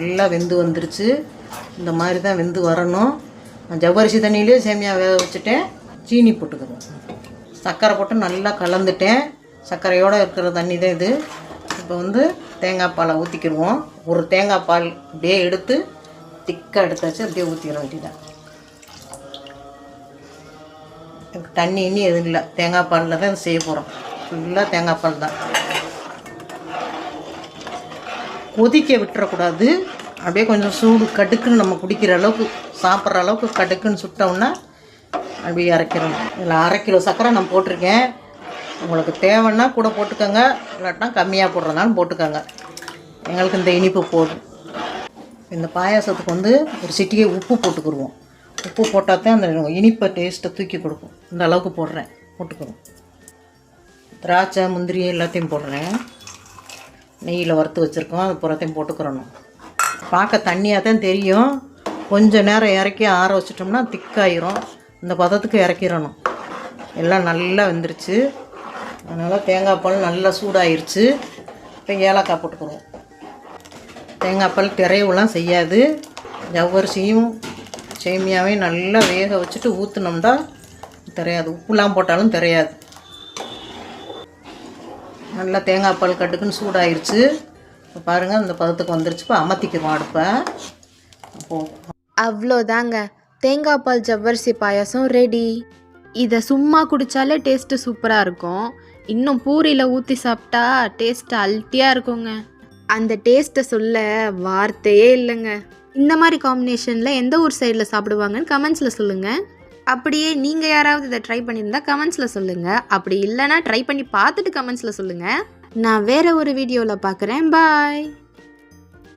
நல்லா வெந்து வந்துருச்சு. இந்த மாதிரி தான் வெந்து வரணும். ஜவ்வரிசி தண்ணியிலே சேமியா வேக வச்சுட்டேன். சீனி போட்டுக்கிறோம். சர்க்கரை போட்டு நல்லா கலந்துட்டேன். சர்க்கரையோடு இருக்கிற தண்ணி தான் இது. இப்போ வந்து தேங்காய் பாலை ஊற்றிக்கிடுவோம். ஒரு தேங்காய் பால் அப்படியே எடுத்து திக்காக எடுத்தாச்சு அப்படியே ஊற்றிக்கிற வேண்டியதான். தண்ணி இன்னும் எதுவும் இல்லை, தேங்காய் பாலில் தான் செய்ய போகிறோம். ஃபுல்லாக தேங்காய் பால் தான். கொதிக்க விட்டுறக்கூடாது. அப்படியே கொஞ்சம் சூடு கடுக்குன்னு நம்ம குடிக்கிற அளவுக்கு சாப்பிட்ற அளவுக்கு கடுக்குன்னு சுட்டோம்னா அப்படியே இறக்கிறோம். இதில் 1/2 கிலோ சர்க்கரை நான் போட்டிருக்கேன். உங்களுக்கு தேவைன்னா கூட போட்டுக்கோங்க, இல்லாட்டினா கம்மியாக போடுறதாலும் போட்டுக்கோங்க. எங்களுக்கு இந்த இனிப்பு போதும். இந்த பாயாசத்துக்கு வந்து ஒரு சிட்டிகை உப்பு போட்டுக்கிடுவோம். உப்பு போட்டால் தான் அந்த இனிப்பை டேஸ்ட்டை தூக்கி கொடுக்கும். இந்த அளவுக்கு போடுறேன், போட்டுக்கிறோம். திராட்சை முந்திரி எல்லாத்தையும் போடுறேன். நெய்யில் வறுத்து வச்சுருக்கோம், அது புறத்தையும் போட்டுக்கிறணும். பார்க்க தண்ணியாக தான் தெரியும். கொஞ்சம் நேரம் இறக்கி ஆற வச்சிட்டோம்னா திக்காயிரும். இந்த பதத்துக்கு இறக்கிடணும். எல்லாம் நல்லா வெந்துருச்சு. அதனால் தேங்காய் பால் நல்லா சூடாயிருச்சு. இப்போ ஏலக்காய் போட்டுக்கிறோம். தேங்காய் பால் திரையெல்லாம் செய்யாது. ஜவ்வரிசியும் சேமியாவையும் நல்லா வேக வச்சுட்டு ஊற்றுனோம்னா தெரியாது. உப்புலாம் போட்டாலும் தெரியாது. நல்லா தேங்காய் பால் கட்டுக்குன்னு சூடாயிருச்சு. இப்போ பாருங்கள் இந்த பதத்துக்கு வந்துருச்சு. இப்போ அமர்த்திக்கிறோம் அடுப்பை. அவ்வளோதாங்க, தேங்காய் பால் ஜவ்வரிசி பாயாசம் ரெடி. இதை சும்மா குடித்தாலே டேஸ்ட்டு சூப்பராக இருக்கும். இன்னும் பூரியில் ஊற்றி சாப்பிட்டா டேஸ்ட்டு அல்ட்டியாக இருக்குங்க. அந்த டேஸ்ட்டை சொல்ல வார்த்தையே இல்லைங்க. இந்த மாதிரி காம்பினேஷனில் எந்த ஊர் சைடில் சாப்பிடுவாங்கன்னு கமெண்ட்ஸில் சொல்லுங்கள். அப்படியே நீங்கள் யாராவது இதை ட்ரை பண்ணியிருந்தா கமெண்ட்ஸில் சொல்லுங்கள். அப்படி இல்லைனா ட்ரை பண்ணி பார்த்துட்டு கமெண்ட்ஸில் சொல்லுங்கள். நான் வேறு ஒரு வீடியோவில் பார்க்குறேன். பாய்.